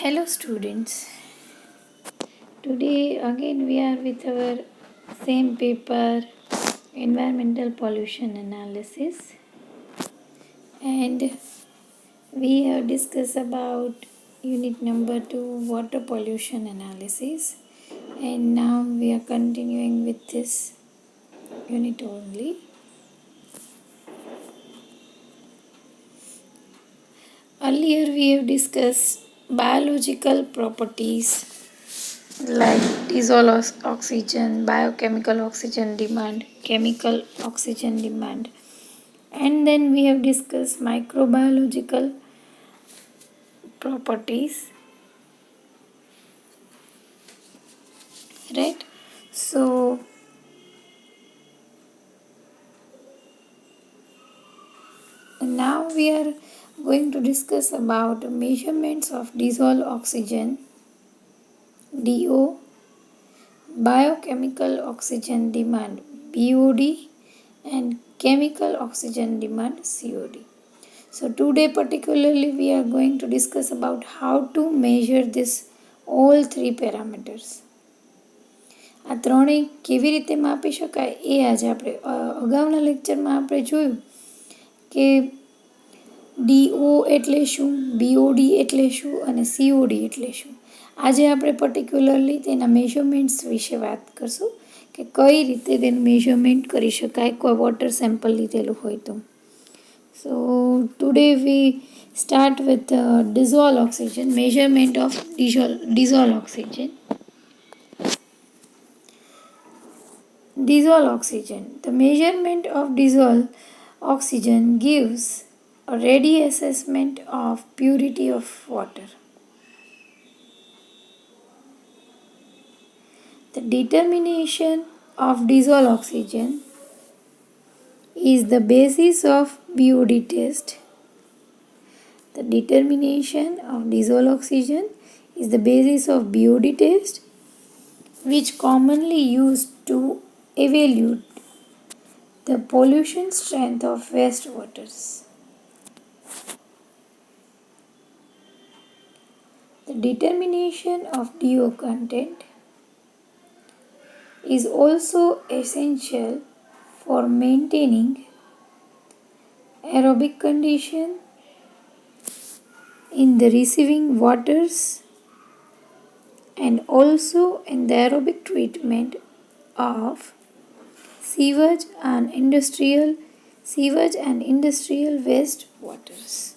Hello students. Today again we are with our same paper, environmental pollution analysis, and we have discussed about unit number 2, water pollution analysis, and now we are continuing with this unit only. Earlier we have discussed biological properties like dissolved oxygen, biochemical oxygen demand, chemical oxygen demand, and then we have discussed microbiological properties, right? So now we are going to discuss about measurements of dissolved oxygen, DO, biochemical oxygen demand, BOD, and chemical oxygen demand, COD. So today particularly we are going to discuss about how to measure this all three parameters. આ ત્રણેય કેવી રીતે માપી શકાય એ આજે આપણે અગાઉના લેક્ચરમાં આપણે જોયું કે ડીઓ એટલે શું, બીઓડી એટલે શું અને સીઓડી એટલે શું. આજે આપણે પર્ટિક્યુલરલી તેના મેઝરમેન્ટ્સ વિશે વાત કરશું કે કઈ રીતે તેનું મેઝરમેન્ટ કરી શકાય કોઈ વોટર સેમ્પલ લીધેલું હોય તો. So today we start with dissolved oxygen, measurement of dissolved oxygen. Dissolved oxygen. The measurement of dissolved oxygen gives a ready assessment of purity of water. The determination of dissolved oxygen is the basis of BOD test. The determination of dissolved oxygen is the basis of BOD test, which commonly used to evaluate the pollution strength of wastewaters. The determination of DO content is also essential for maintaining aerobic condition in the receiving waters and also in the aerobic treatment of sewage and industrial waste waters.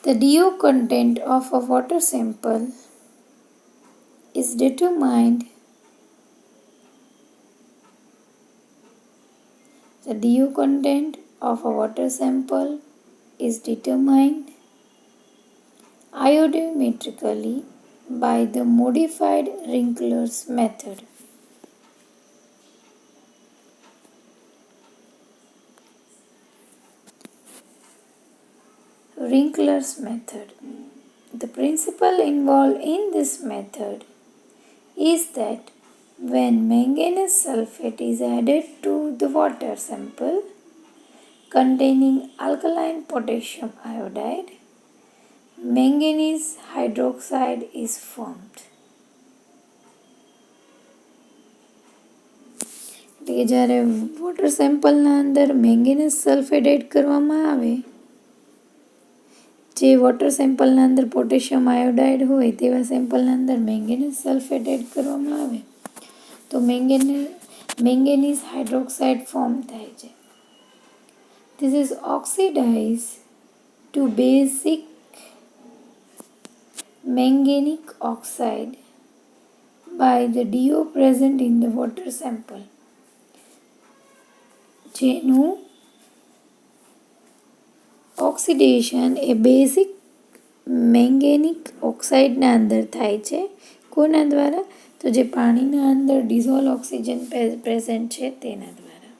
The DO content of a water sample is determined. The DO content of a water sample is determined iodometrically by the modified Wrinkler's method. Wrinkler's method. The principle involved in this method is that when manganese sulfate is added to the water sample containing alkaline potassium iodide, manganese hydroxide is formed. એટલે કે જ્યારે water સેમ્પલના અંદર manganese sulphate add કરવામાં આવે, જે water સેમ્પલના અંદર potassium iodide હોય તેવા સેમ્પલના અંદર મેંગેનીઝ સલ્ફેટ એડ કરવામાં આવે તો મેંગેનીઝ હાઇડ્રોક્સાઇડ ફોર્મ થાય છે. This is oxidized to basic manganic oxide by the DO present in the water sample. જેનું ઓક્સિડેશન એ બેઝિક મેંગેનિક ઓક્સાઇડના અંદર થાય છે. કોના દ્વારા? તો જે પાણીના અંદર ડિઝોલ્વ ઓક્સિજન પ્રેઝન્ટ છે તેના દ્વારા.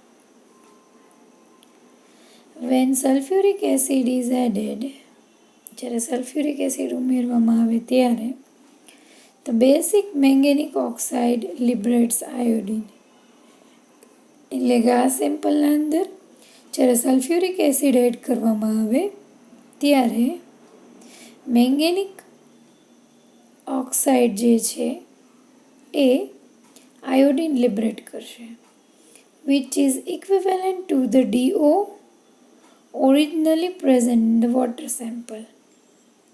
When sulfuric acid is added, જ્યારે સલ્ફ્યુરિક એસિડ ઉમેરવામાં આવે ત્યારે the basic manganic oxide liberates iodine. એટલે કે આ સેમ્પલના અંદર જ્યારે સલ્ફ્યુરિક એસિડ એડ કરવામાં આવે ત્યારે મેંગેનિક ઓક્સાઇડ જે છે એ આયોડિન લિબરેટ કરશે, which is equivalent to the DO originally present in the water sample.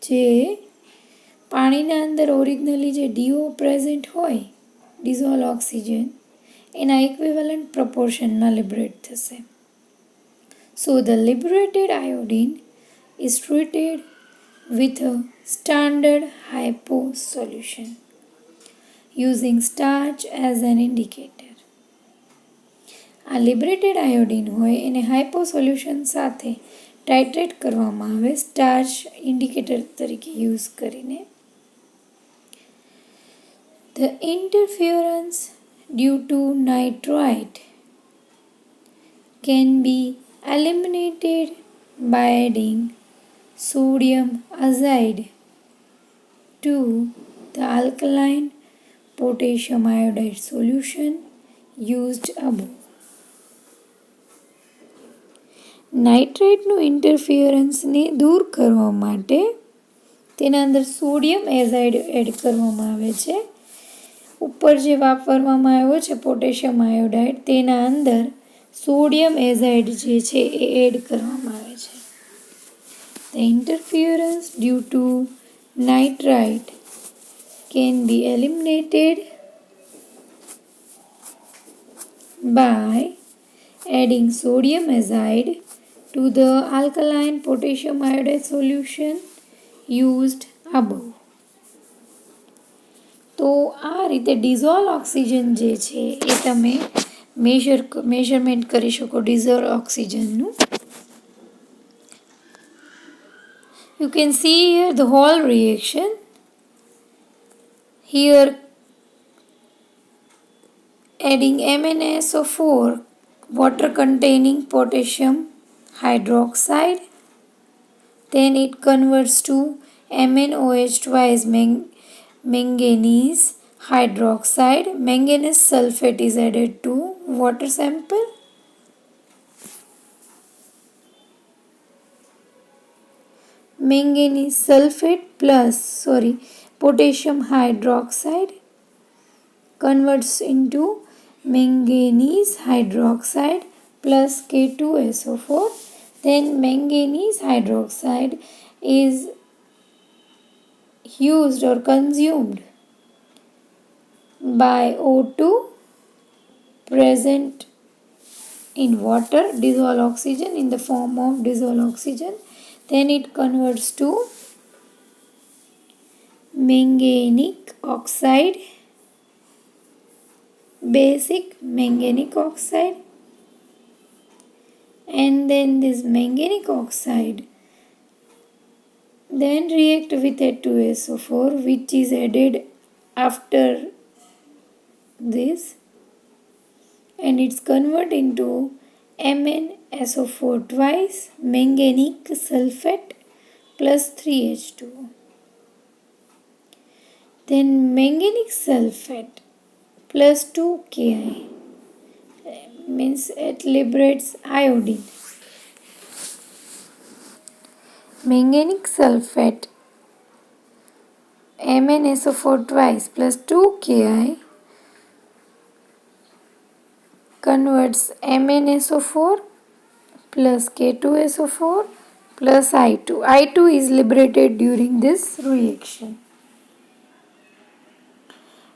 જે પાણીના અંદર ઓરિજિનલી જે DO પ્રેઝન્ટ હોય, ડિઝોલ્વ ઓક્સિજન, એના ઇક્વિવેલન્ટ પ્રપોર્શનમાં લિબરેટ થશે. So the liberated iodine is treated with a standard hypo solution using starch as an indicator. આ liberated iodine હોય એને હાઇપો સોલ્યુશન સાથે ટાઇટ્રેટ કરવામાં આવે સ્ટાર્ચ ઇન્ડિકેટર તરીકે યુઝ કરીને. The interference due to nitrite can be eliminated by adding sodium azide to the alkaline potassium iodide solution used above. નાઇટ્રેટનું ઇન્ટરફિયરન્સને દૂર કરવા માટે તેના અંદર સોડિયમ એઝાઇડ એડ કરવામાં આવે છે. ઉપર જે વાપરવામાં આવ્યો છે પોટેશિયમ આયોડાઇડ તેના અંદર સોડિયમ એઝાઇડ જે છે એ એડ કરવામાં આવે છે. The interference due to nitrite can be eliminated by adding sodium azide to the alkaline potassium iodide solution used above. તો આ રીતે ડિઝોલ્વ ઓક્સિજન જે છે એ તમે મેઝરમેન્ટ કરી શકો dissolve ઓક્સિજનનું. You can see here the whole reaction. Here adding MnSO4 water containing potassium hydroxide, then it converts to MnOH twice manganese hydroxide. Manganese sulfate is added to water sample. Manganese sulfate plus potassium hydroxide converts into manganese hydroxide plus K2SO4. Then manganese hydroxide is used or consumed by O2 present in water, dissolved oxygen in the form of dissolved oxygen. Then it converts to manganic oxide, basic manganic oxide, and then this manganic oxide then react with H2SO4 which is added after this, and it's converted into MnSO4 twice manganic sulfate plus 3H2O. Then manganic sulfate plus 2 Ki means it liberates iodine. Manganic sulfate MnSO4 twice plus 2 Ki converts MnSO4 plus K2SO4 plus I2. I2 is liberated during this reaction.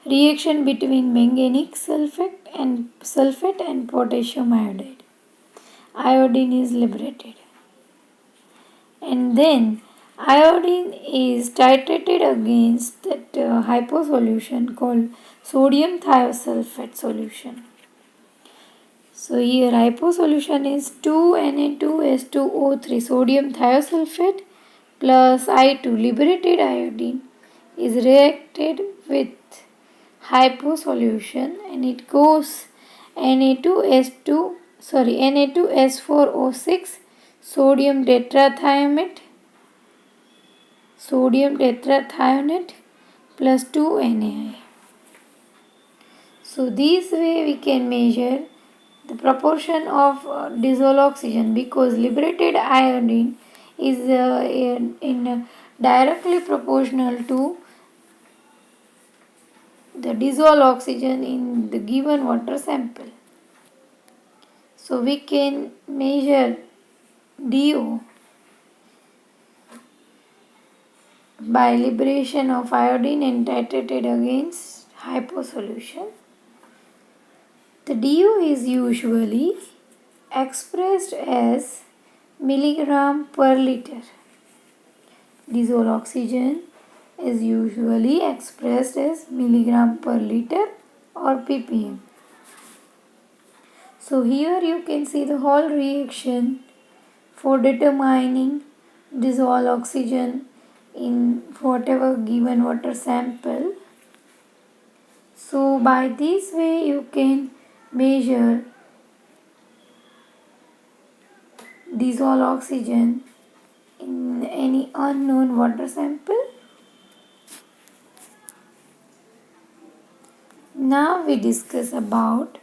Reaction between manganic sulfate and potassium iodide. Iodine is liberated. And then iodine is titrated against that hypo solution called sodium thiosulfate solution. So here hypo solution is 2Na2S2O3 sodium thiosulfate plus I2 liberated iodine is reacted with hypo solution and it goes Na2S4O6 sodium tetrathionate plus 2 NaI. So this way we can measure the proportion of dissolved oxygen, because liberated iodine is in directly proportional to the dissolved oxygen in the given water sample. So we can measure DO by liberation of iodine and titrated against hyposolution. The DO is usually expressed as milligram per liter. Dissolved oxygen is usually expressed as milligram per liter or ppm. So here you can see the whole reaction for determining dissolved oxygen in whatever given water sample. So by this way you can measure dissolved oxygen in any unknown water sample. Now we discuss about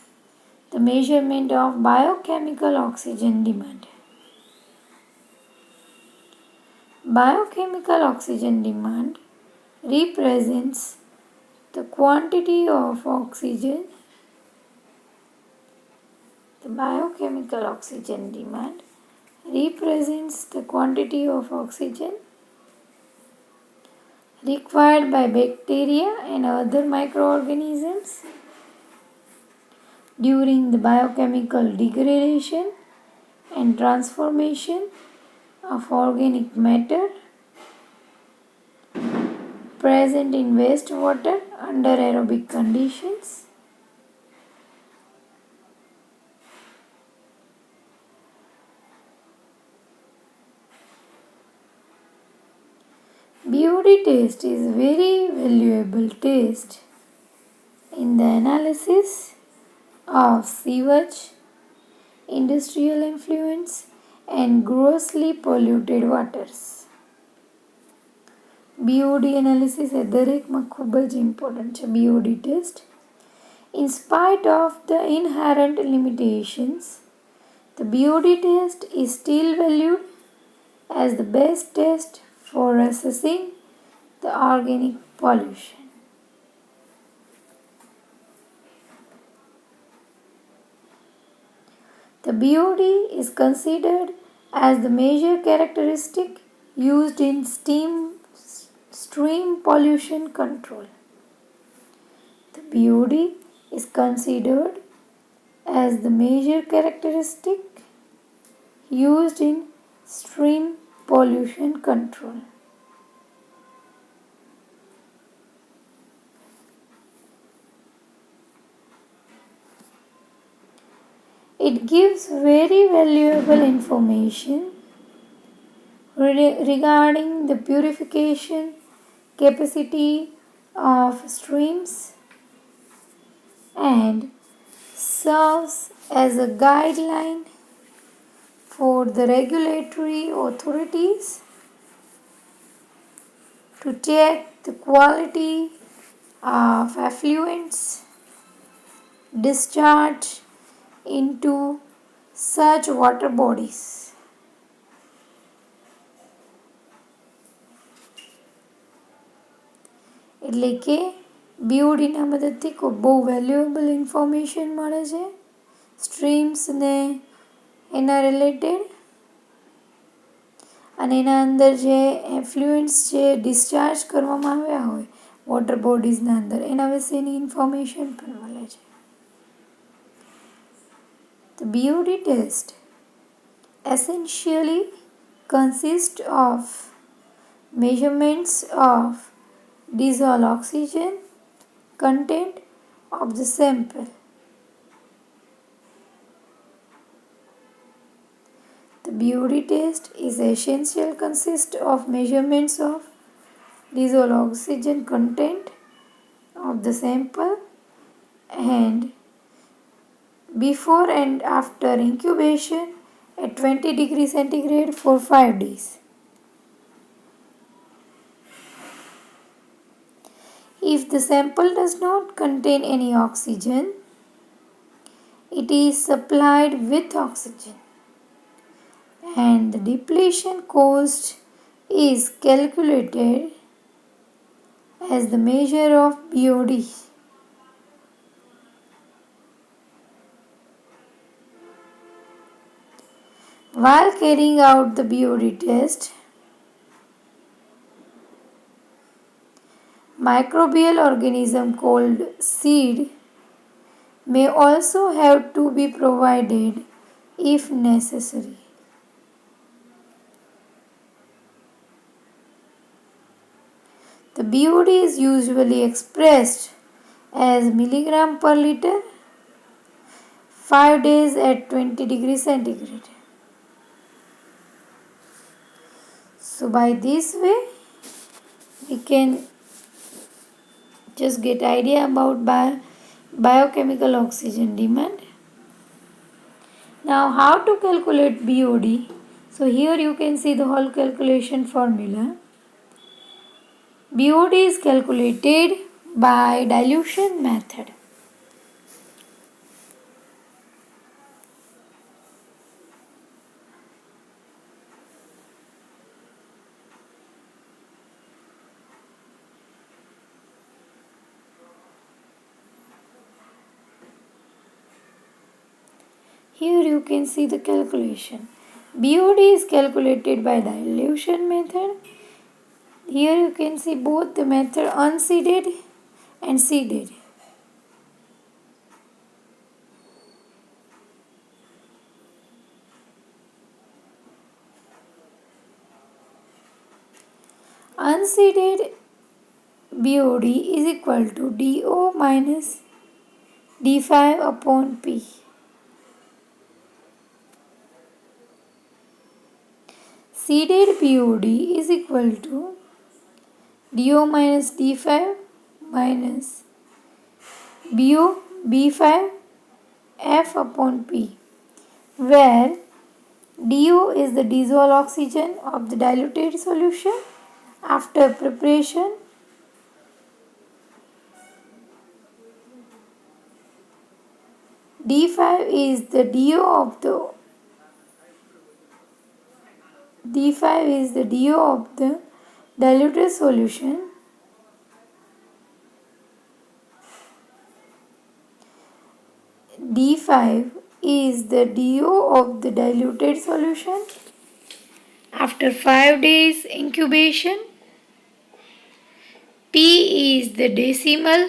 the measurement of biochemical oxygen demand. Biochemical oxygen demand represents the quantity of oxygen. The biochemical oxygen demand represents the quantity of oxygen required by bacteria and other microorganisms during the biochemical degradation and transformation of organic matter present in wastewater under aerobic conditions. BOD test is a very valuable test in the analysis of sewage, industrial effluents and grossly polluted waters. BOD analysis એ દરેકમાં ખૂબ જ important છે BOD test. In spite of the inherent limitations, the BOD test is still valued as the best test for assessing the organic pollution. The BOD is considered as the major characteristic used in stream pollution control. The BOD is considered as the major characteristic used in stream pollution control. It gives very valuable information regarding the purification capacity of streams and serves as a guideline for the regulatory authorities to check the quality of effluents discharged into such water bodies. એટલે કે બીઓડીના મદદથી બહુ valuable information મળે છે સ્ટ્રીમ્સને એના related અને એના અંદર જે એફ્લુએન્ટ્સ જે ડિસ્ચાર્જ કરવામાં આવ્યા હોય વોટર બોડીઝના અંદર એના વિશેની ઇન્ફોર્મેશન પણ મળે છે. The BOD test essentially consists of measurements of dissolved oxygen content of the sample. The BOD test is essential consists of measurements of dissolved oxygen content of the sample and before and after incubation at 20 degrees centigrade for 5 days. If the sample does not contain any oxygen, it is supplied with oxygen, and the depletion cost is calculated as the measure of BOD. While carrying out the BOD test, microbial organism called seed may also have to be provided if necessary. The BOD is usually expressed as milligram per liter, 5 days at 20 degrees centigrade. So by this way, we can just get idea about biochemical oxygen demand. Now how to calculate BOD? So here you can see the whole calculation formula. BOD is calculated by dilution method. Here you can see the calculation. BOD is calculated by dilution method. Here you can see both the method unseeded and seeded. Unseeded BOD is equal to DO minus D5 upon P. Seeded BOD is equal to DO minus D5 minus BO B5 F upon P, where DO is the dissolved oxygen of the diluted solution after preparation. D5 is the DO of the diluted solution. D5 is the DO of the diluted solution after 5 days incubation. P is the decimal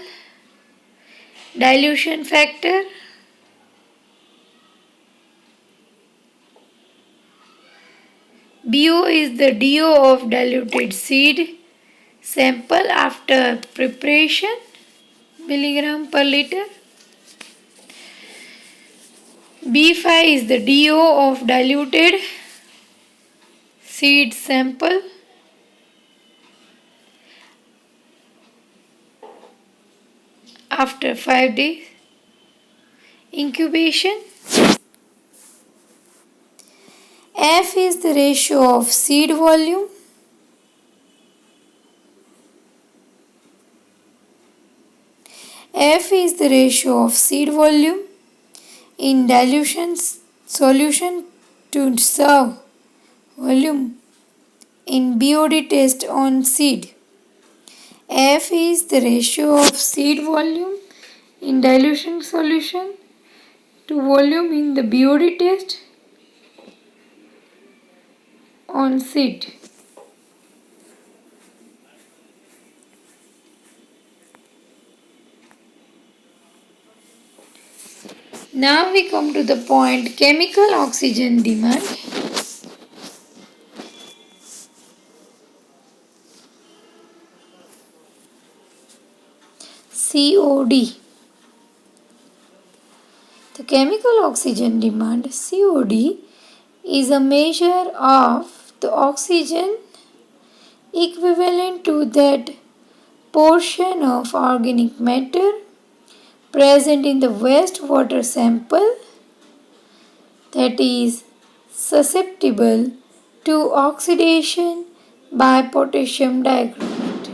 dilution factor. BO is the DO of diluted seed sample after preparation, milligram per liter. B5 is the DO of diluted seed sample after 5 days incubation. F is the ratio of seed volume. F is the ratio of seed volume in dilution solution to serve volume in BOD test on seed. F is the ratio of seed volume in dilution solution to volume in the BOD test on seed. Now we come to the point chemical oxygen demand. COD. The chemical oxygen demand COD is a measure of the oxygen equivalent to that portion of organic matter present in the wastewater sample that is susceptible to oxidation by potassium dichromate.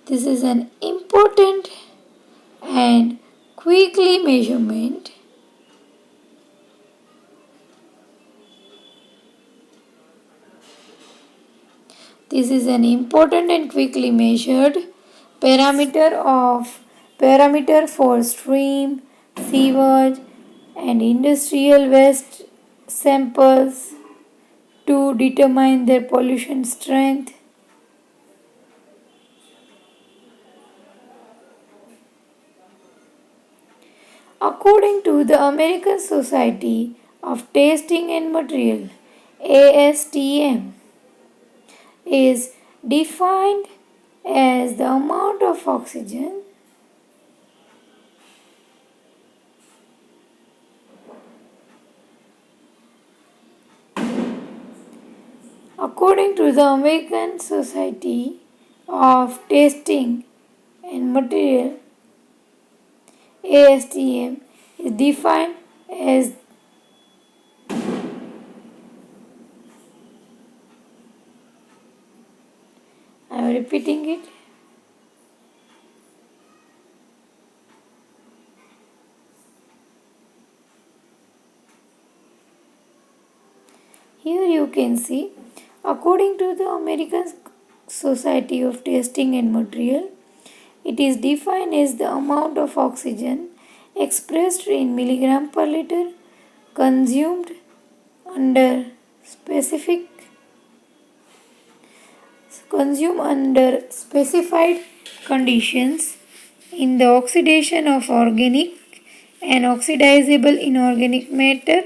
This is an important and quickly measurement. This is an important and quickly measured parameter for stream, sewage and industrial waste samples to determine their pollution strength. According to the American Society of Testing and Material, ASTM is defined as the amount of oxygen according to the American Society of Testing and Material, ASTM is defined as I am repeating it. Here you can see, according to the American Society of Testing and Material, it is defined as the amount of oxygen expressed in milligram per liter consumed under specified conditions in the oxidation of organic and oxidizable inorganic matter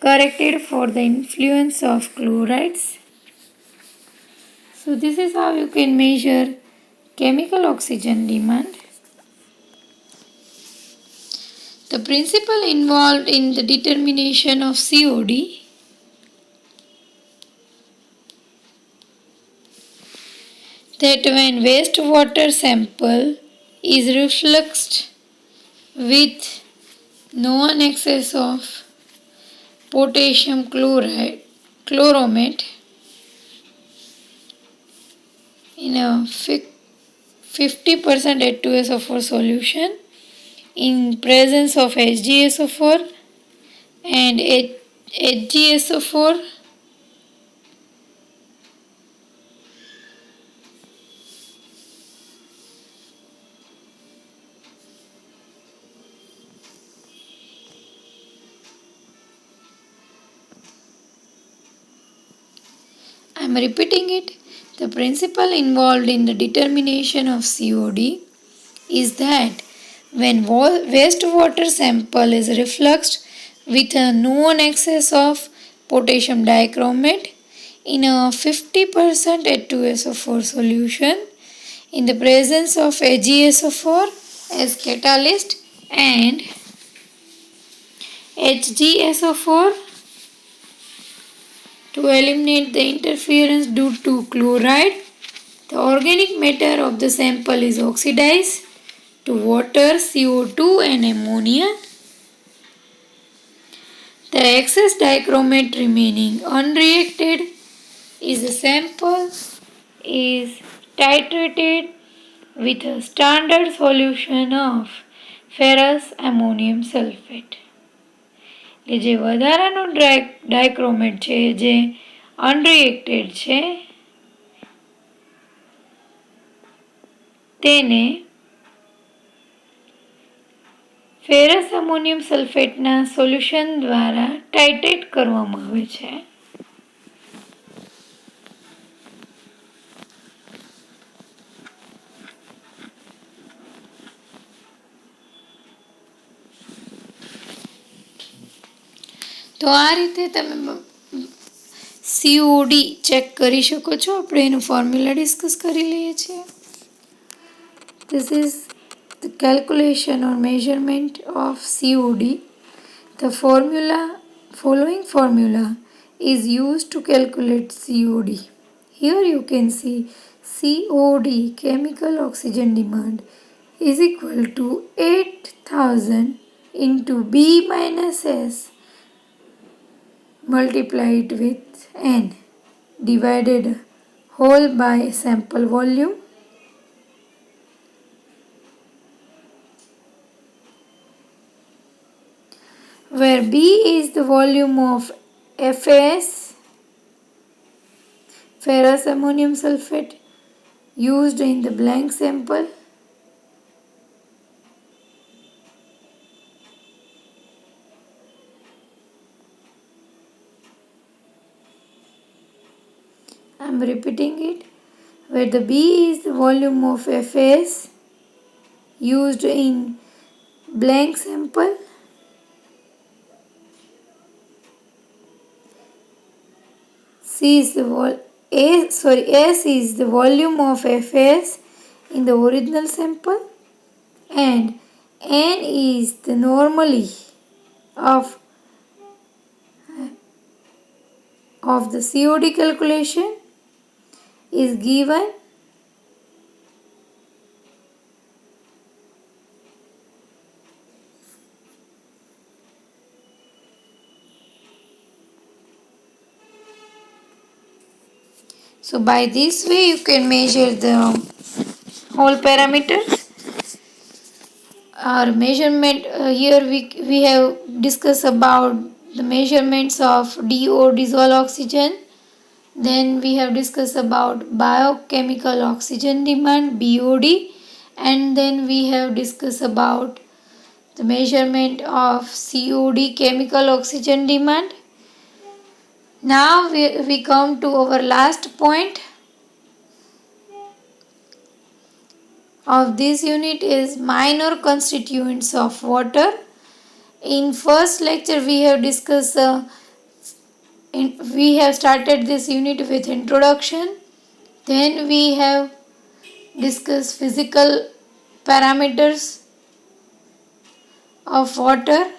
corrected for the influence of chlorides. So this is how you can measure chemical oxygen demand. The principle involved in the determination of COD that when wastewater sample is refluxed with known excess of potassium chloromate in a 50% H2SO4 solution in presence of HgSO4 and HgSO4 I am repeating it. The principle involved in the determination of COD is that when wastewater sample is refluxed with a known excess of potassium dichromate in a 50% H2SO4 solution in the presence of AgSO4 as catalyst and HgSO4 to eliminate the interference due to chloride, the organic matter of the sample is oxidized to water, CO2 and ammonia. The excess dichromate remaining unreacted is the sample is titrated with a standard solution of ferrous ammonium sulfate. જે વધારાનો dichromate છે જે અનરિએક્ટેડ છે તેને ferrous અમોનિયમ સલ્ફેટના solution દ્વારા ટાઇટ્રેટ કરવામાં આવે છે. તો આ રીતે તમે COD ચેક કરી શકો છો. આપણે એનું ફોર્મ્યુલા ડિસ્કસ કરી લઈએ છીએ. This is the calculation or measurement of COD. The following formula is used to calculate COD. Here you can see COD, chemical oxygen demand, is equal to 8000 into B minus S multiplied with N divided whole by sample volume where B is the volume of FAS, ferrous ammonium sulfate, used in the blank sample. I am repeating it, where the B is the volume of FAS used in blank sample. S is the volume of FAS in the original sample, and N is the normally of the COD calculation is given. So by this way you can measure the whole parameters. Our measurement here we have discussed about the measurements of DO, dissolved oxygen. Then we have discussed about biochemical oxygen demand, BOD, and then we have discussed about the measurement of COD, chemical oxygen demand. Now we come to our last point of this unit is minor constituents of water. In first lecture we have discussed we have started this unit with introduction. Then we have discussed physical parameters of water,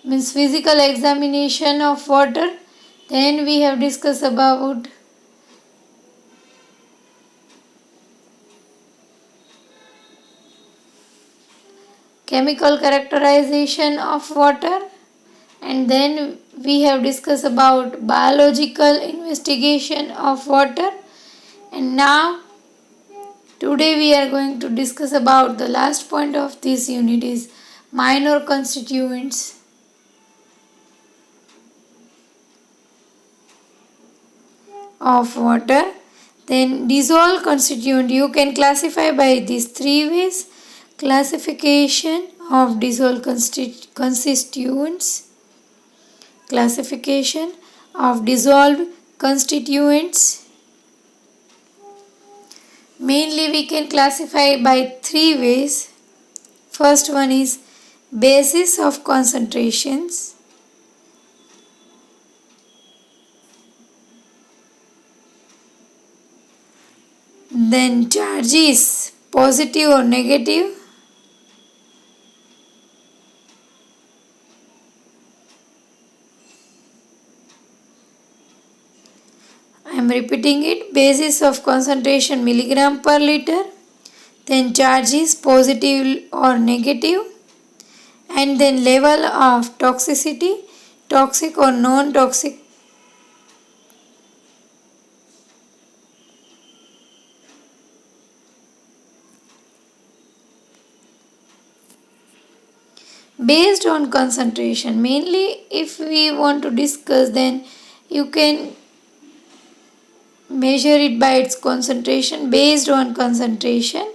means physical examination of water. Then we have discussed about chemical characterization of water, and then we have discussed about biological investigation of water. And now today we are going to discuss about the last point of this unit is minor constituents of water. Then dissolved constituent you can classify by these three ways. Classification of dissolved constituents, classification of dissolved constituents. Mainly we can classify by three ways. First one is basis of concentrations. Then charges, positive or negative. I am repeating it, basis of concentration milligram per liter. Then charges, positive or negative. And then level of toxicity, toxic or non-toxic. Based on concentration, mainly if we want to discuss, then you can measure it by its concentration. Based on concentration,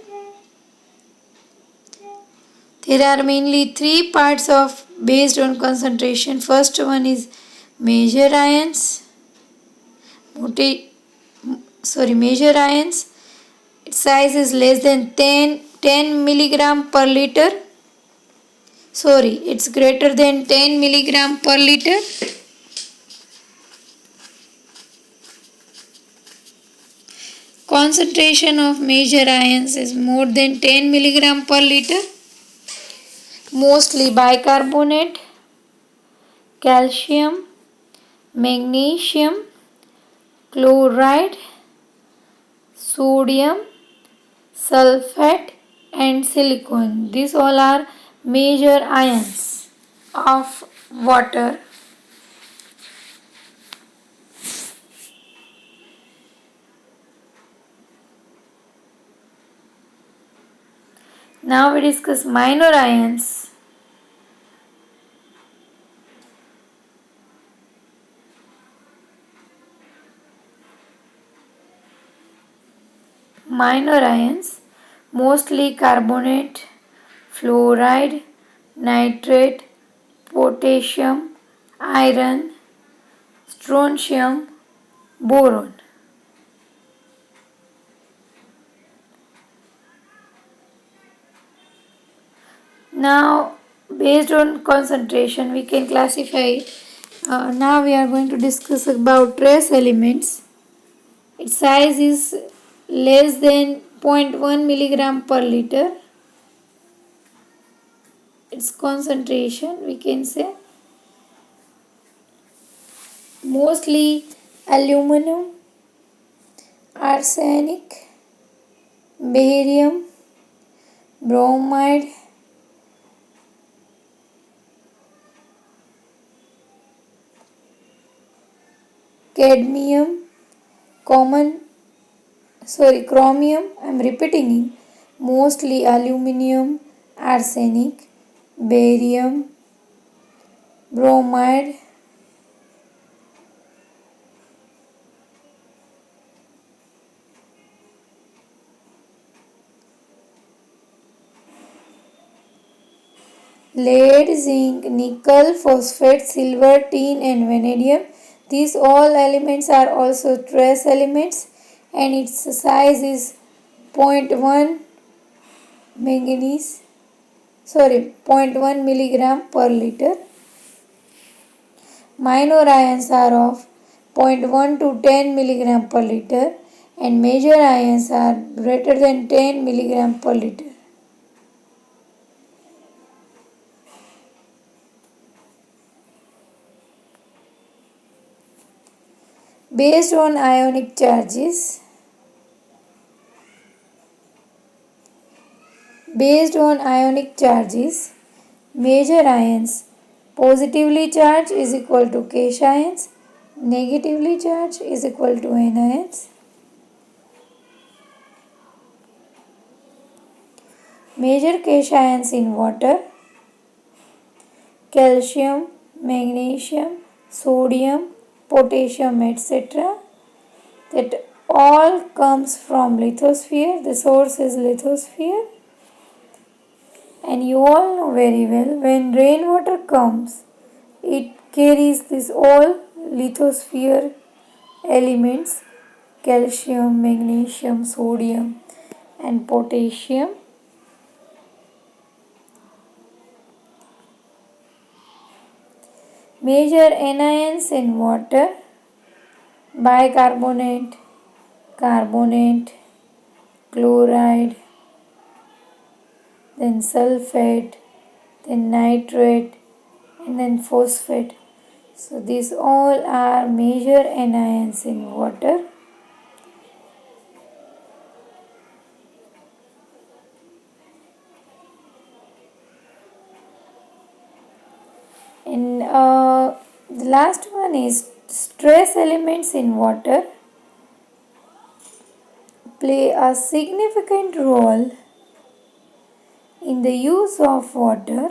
there are mainly three parts of based on concentration. First one is measure ions. Measure ions. Its size is less than 10 milligram per liter. It's greater than 10 milligram per liter. Concentration of measure ions is more than 10 milligram per liter. Mostly bicarbonate, calcium, magnesium, chloride, sodium, sulfate and silicon. These all are major ions of water. Now we discuss minor ions. minor ions, mostly carbonate, fluoride, nitrate, potassium, iron, strontium, boron. Now, based on concentration, we can classify. Now we are going to discuss about trace elements. Its size is less than 0.1 milligram per liter. Its concentration, we can say, mostly aluminum, arsenic, barium, bromide, cadmium, chromium, I'm repeating, mostly aluminum, arsenic, barium, bromide, lead, zinc, nickel, phosphate, silver, tin and vanadium. These all elements are also trace elements and its size is 0.1 0.1 milligram per liter. Minor ions are of 0.1 to 10 milligram per liter and major ions are greater than 10 milligram per liter. Based on ionic charges, major ions positively charged is equal to cations, negatively charged is equal to anions. Major cations in water: calcium, magnesium, sodium, potassium, etc. That all comes from lithosphere. The source is lithosphere. And you all know very well, when rainwater comes, it carries this all lithosphere elements: calcium, magnesium, sodium and potassium. Major anions in water: bicarbonate, carbonate, chloride, then sulfate, then nitrate and then phosphate. So these all are major anions in water. And the last one is trace elements in water play a significant role in the use of water.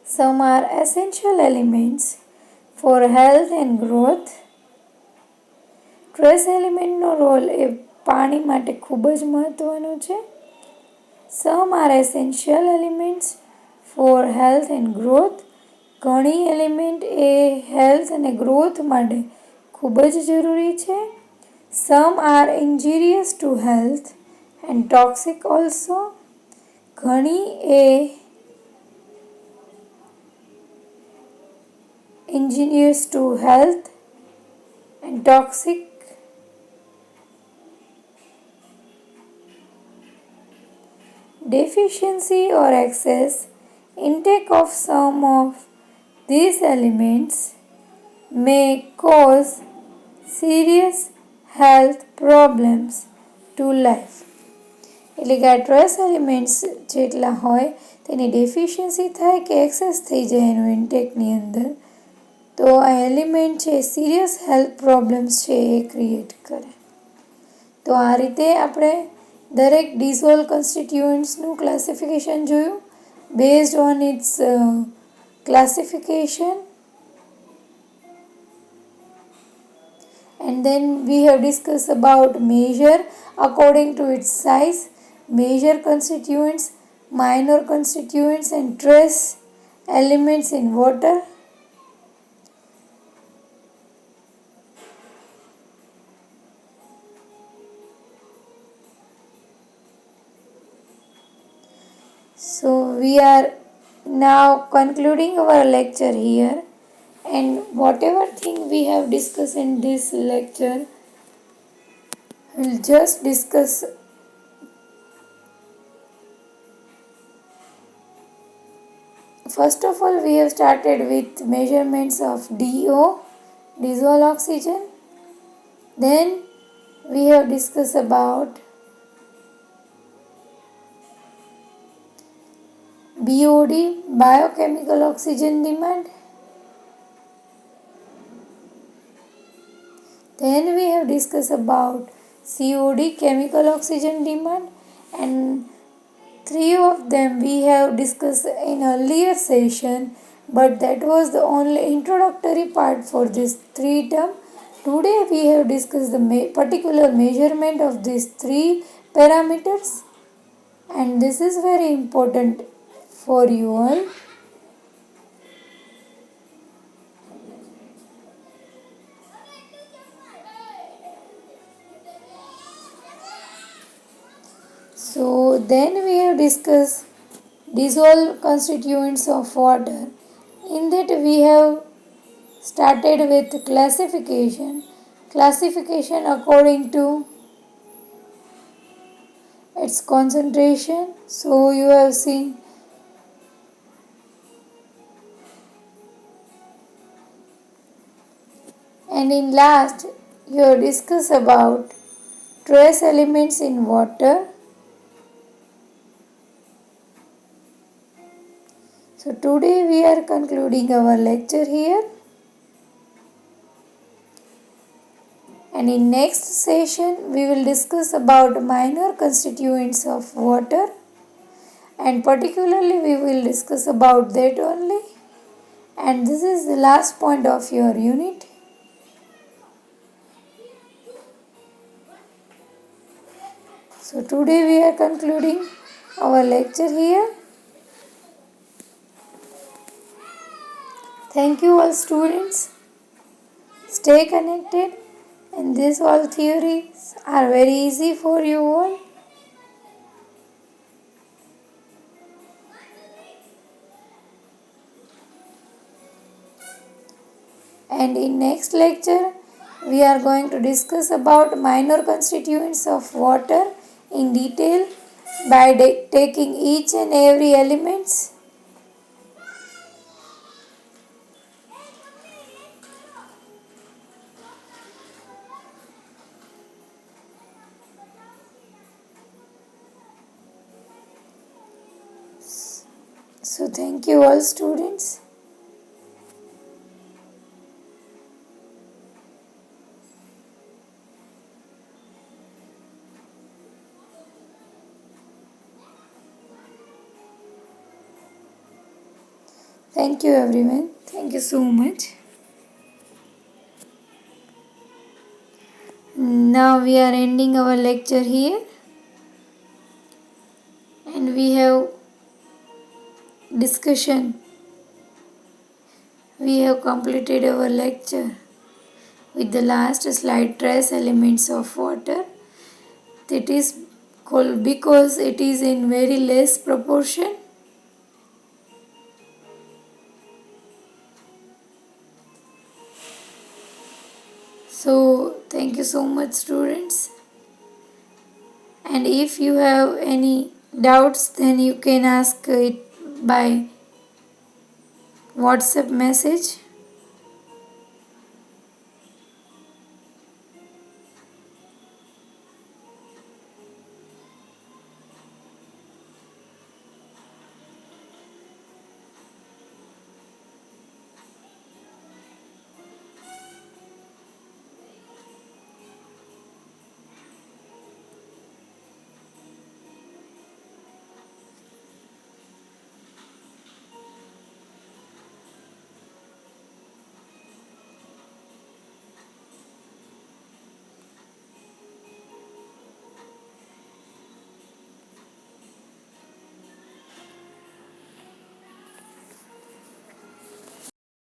Some are essential elements for health and growth. Trace એલિમેન્ટનો role એ પાણી માટે ખૂબ જ મહત્ત્વનો છે. Some are essential elements for health and growth. ઘણી element એ હેલ્થ અને ગ્રોથ માટે ખૂબ જ જરૂરી છે. Some are injurious to health and toxic also. ઘણી એ injurious to health and toxic. Deficiency or excess intake of some of these elements may cause serious health problems to life. એટલે કે આ ટ્રેસ એલિમેન્ટ્સ જેટલા હોય તેની deficiency થાય કે એક્સેસ થઈ જાય એનું ઇન્ટેકની અંદર તો આ એલિમેન્ટ છે સિરિયસ હેલ્થ પ્રોબ્લેમ્સ છે એ ક્રિએટ કરે. તો આ રીતે આપણે દરેક ડિઝોલ્વ કન્સ્ટિટ્યુઅન્ટ્સનું ક્લાસિફિકેશન જોયું based on it's classification And then we have discussed about measure according to its size, major constituents, minor constituents and trace elements in water. So we are now concluding our lecture here, and whatever thing we have discussed in this lecture, we'll just discuss. First of all, we have started with measurements of DO, dissolved oxygen. Then we have discussed about BOD, biochemical oxygen demand. Then we have discussed about COD, chemical oxygen demand, and three of them we have discussed in earlier session, but that was the only introductory part for this three term. Today we have discussed the particular measurement of these three parameters, and this is very important for you all. So then we have discussed dissolved constituents of water. In that we have started with classification. Classification according to its concentration. So you have seen. And in last, you have discussed about trace elements in water. So today we are concluding our lecture here. And in next session we will discuss about minor constituents of water, and particularly we will discuss about that only. And this is the last point of your unit. So today we are concluding our lecture here. Thank you all students. Stay connected, and these all theories are very easy for you all. And in next lecture we are going to discuss about minor constituents of water in detail by taking each and every elements. So thank you all students. Thank you everyone. Thank you so much. Now we are ending our lecture here, and we have discussion. We have completed our lecture with the last slide, trace elements of water. That is called because it is in very less proportion. So thank you so much students, and if you have any doubts then you can ask it by WhatsApp message.